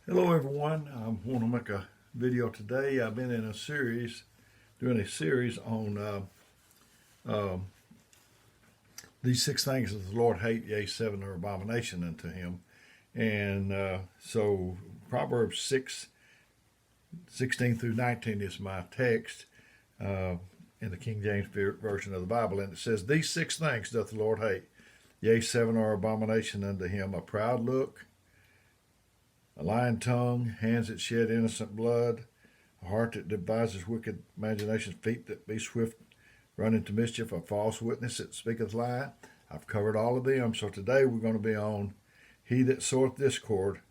Hello everyone, I want to make a video today. I've been doing a series on these 6 things that the Lord hate, yea, 7 are abomination unto him. And so Proverbs 6:16 through 19 is my text in the King James Version of the Bible. And it says, "These 6 things doth the Lord hate, yea, 7 are abomination unto him, a proud look, a lying tongue, hands that shed innocent blood, a heart that devises wicked imaginations, feet that be swift, run into mischief, a false witness that speaketh lie." I've covered all of them, so today we're going to be on he that soweth discord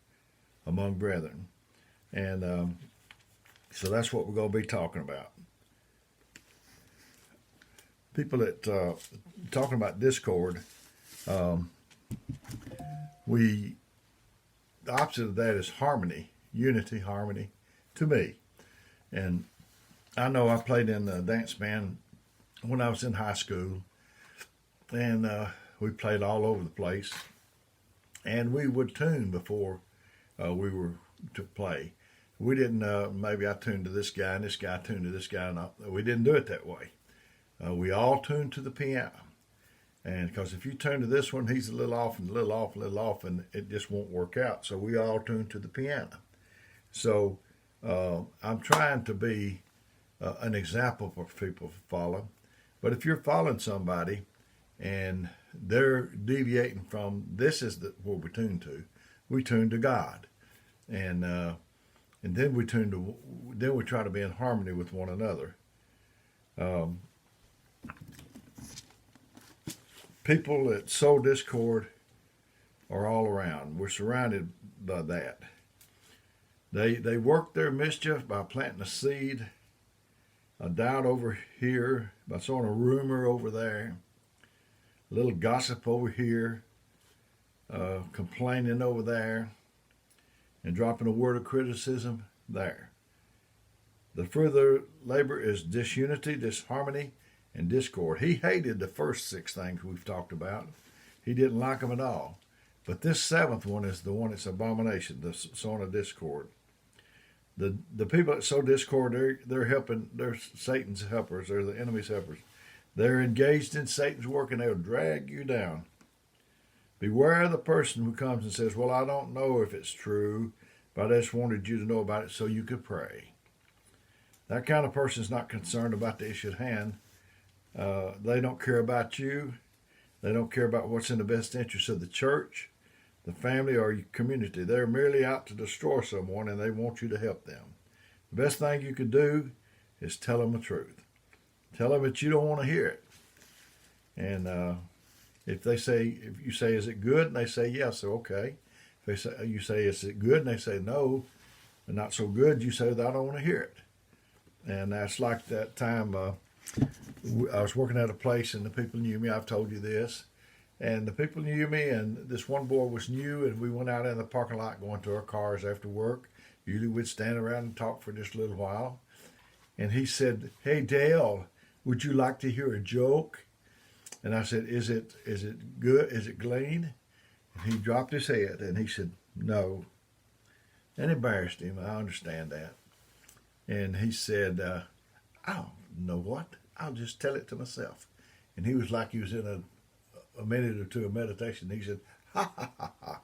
among brethren. And so that's what we're going to be talking about. People that, talking about discord, the opposite of that is harmony, unity, harmony, to me. And I know I played in the dance band when I was in high school, and we played all over the place. And we would tune before we were to play. We didn't, maybe I tuned to this guy and this guy tuned to this guy. And we didn't do it that way. We all tuned to the piano. And because if you tune to this one, he's a little off and a little off, a little off, and it just won't work out. So we all tune to the piano. So I'm trying to be an example for people to follow. But if you're following somebody and they're deviating from this is what we tune to God, and then we try to be in harmony with one another. People that sow discord are all around. We're surrounded by that. They work their mischief by planting a seed, a doubt over here, by sowing a rumor over there, a little gossip over here, complaining over there, and dropping a word of criticism there. The fruit of their labor is disunity, disharmony, and discord. He hated the first 6 things we've talked about. He didn't like them at all. But this 7th one is the one that's abomination, the sowing of discord. The people that sow discord, they're Satan's helpers, they're the enemy's helpers. They're engaged in Satan's work, and they'll drag you down. Beware of the person who comes and says, "Well, I don't know if it's true, but I just wanted you to know about it so you could pray." That kind of person is not concerned about the issue at hand. They don't care about you. They don't care about what's in the best interest of the church, the family, or your community. They're merely out to destroy someone, and they want you to help them. The best thing you can do is tell them the truth. Tell them that you don't want to hear it. And if you say, "Is it good?" and they say yes, so okay. If you say, "Is it good?" and they say no, and not so good, you say, "I don't want to hear it." And that's like that time I was working at a place and the people knew me. I've told you this. And the people knew me, and this one boy was new, and we went out in the parking lot going to our cars after work. Usually we'd stand around and talk for just a little while. And he said, "Hey, Dale, would you like to hear a joke?" And I said, Is it good? Is it clean?" And he dropped his head and he said, "No." And embarrassed him. I understand that. And he said, "I don't know what. I'll just tell it to myself." And he was like he was in a minute or two of meditation. He said, "Ha, ha, ha, ha."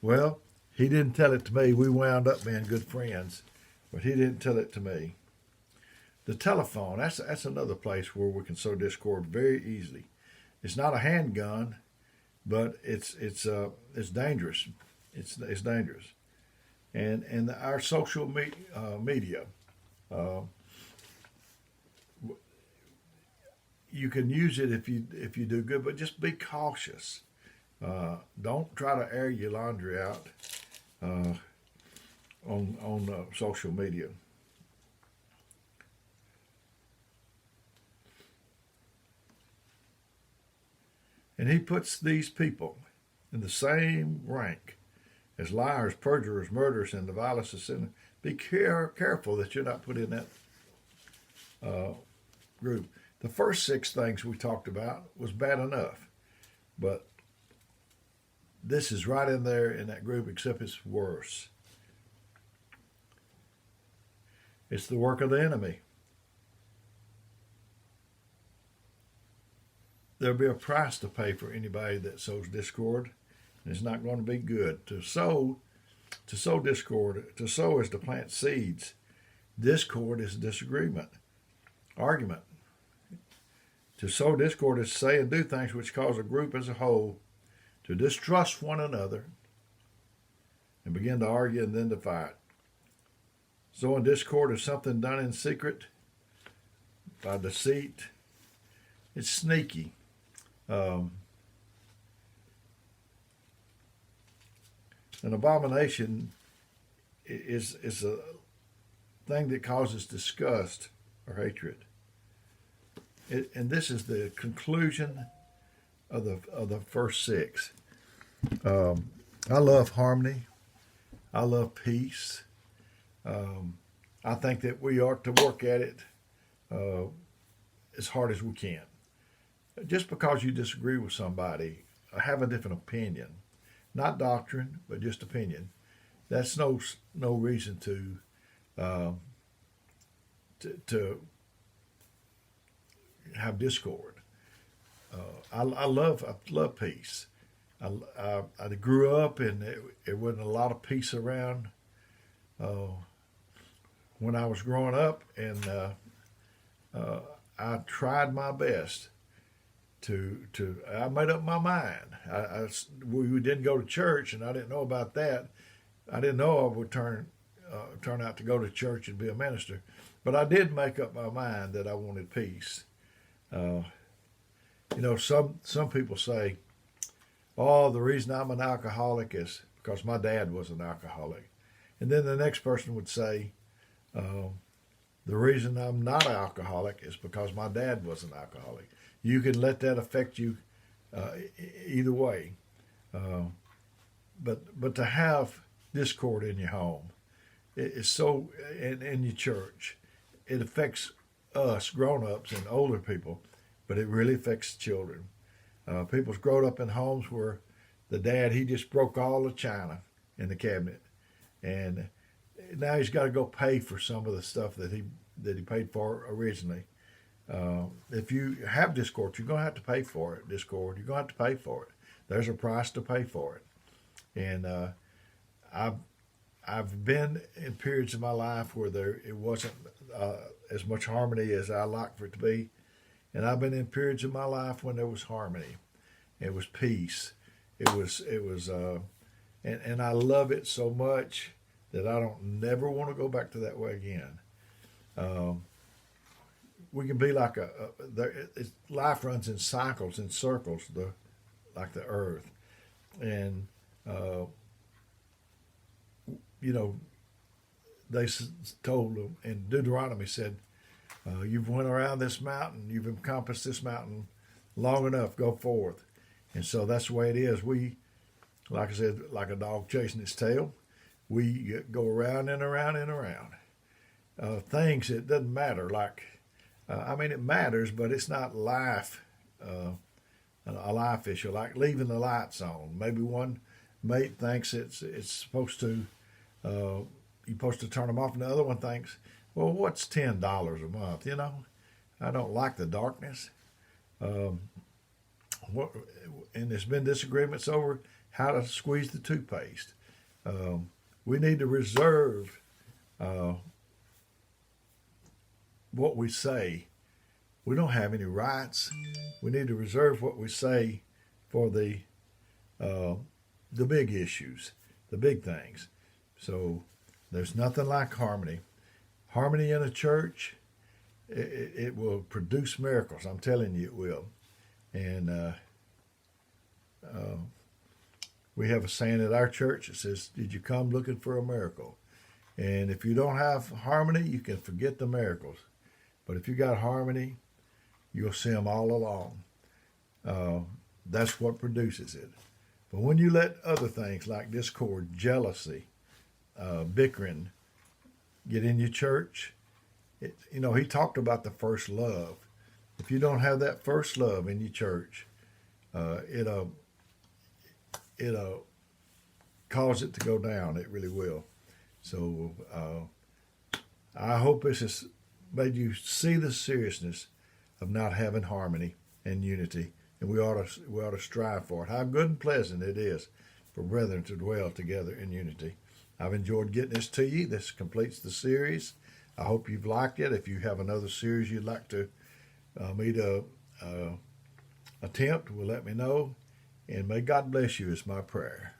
Well, he didn't tell it to me. We wound up being good friends, but he didn't tell it to me. The telephone, that's another place where we can sow discord very easily. It's not a handgun, but it's dangerous. It's dangerous. And our social media, you can use it if you do good, but just be cautious. Don't try to air your laundry out on social media. And he puts these people in the same rank as liars, perjurers, murderers, and the vilest of sinners. Be careful that you're not put in that group. The first 6 things we talked about was bad enough, but this is right in there in that group, except it's worse. It's the work of the enemy. There'll be a price to pay for anybody that sows discord, and it's not going to be good. To sow discord, to sow is to plant seeds. Discord is disagreement, argument. To sow discord is to say and do things which cause a group as a whole to distrust one another and begin to argue and then to fight. Sowing discord is something done in secret, by deceit. It's sneaky. An abomination is a thing that causes disgust or hatred. And this is the conclusion of the first 6. I love harmony. I love peace. I think that we ought to work at it as hard as we can. Just because you disagree with somebody, have a different opinion, not doctrine, but just opinion, that's no reason to have discord. I love peace. I grew up and it wasn't a lot of peace around when I was growing up, and I tried my best I made up my mind. We didn't go to church, and I didn't know about that. I didn't know I would turn out to go to church and be a minister, but I did make up my mind that I wanted peace. Some people say, "Oh, the reason I'm an alcoholic is because my dad was an alcoholic," and then the next person would say, "The reason I'm not an alcoholic is because my dad was an alcoholic." You can let that affect you either way. But to have discord in your home is so, in your church, it affects us grown-ups and older people, but it really affects children. People's grown up in homes where the dad, he just broke all the china in the cabinet, and now he's got to go pay for some of the stuff that he paid for originally. If you have discord, you're going to have to pay for it. Discord, you're going to have to pay for it. There's a price to pay for it. And I've been in periods of my life where it wasn't as much harmony as I like for it to be, and I've been in periods of my life when there was harmony. It was peace. It was, and I love it so much that I don't never want to go back to that way again. We can be like life runs in cycles, in circles, like the earth. And, they told them, and Deuteronomy said, you've went around this mountain, you've encompassed this mountain long enough, go forth. And so that's the way it is. We, like I said, like a dog chasing its tail, we go around and around and around. Things, it doesn't matter, it matters, but it's not a life issue, like leaving the lights on. Maybe one mate thinks it's supposed to, you're supposed to turn them off, and the other one thinks, well, what's $10 a month? I don't like the darkness. And there's been disagreements over how to squeeze the toothpaste. We need to reserve what we say. We don't have any rights. We need to reserve what we say for the big issues, the big things. So there's nothing like harmony. Harmony in a church, it will produce miracles. I'm telling you, it will. And we have a saying at our church that says, "Did you come looking for a miracle?" And if you don't have harmony, you can forget the miracles. But if you got harmony, you'll see them all along. That's what produces it. But when you let other things like discord, jealousy, bickering get in your church, he talked about the first love. If you don't have that first love in your church, it'll cause it to go down. It really will. So I hope this has made you see the seriousness of not having harmony and unity, and we ought to strive for it. How good and pleasant it is for brethren to dwell together in unity. I've enjoyed getting this to you. This completes the series. I hope you've liked it. If you have another series you'd like to me to attempt, well, let me know. And may God bless you is my prayer.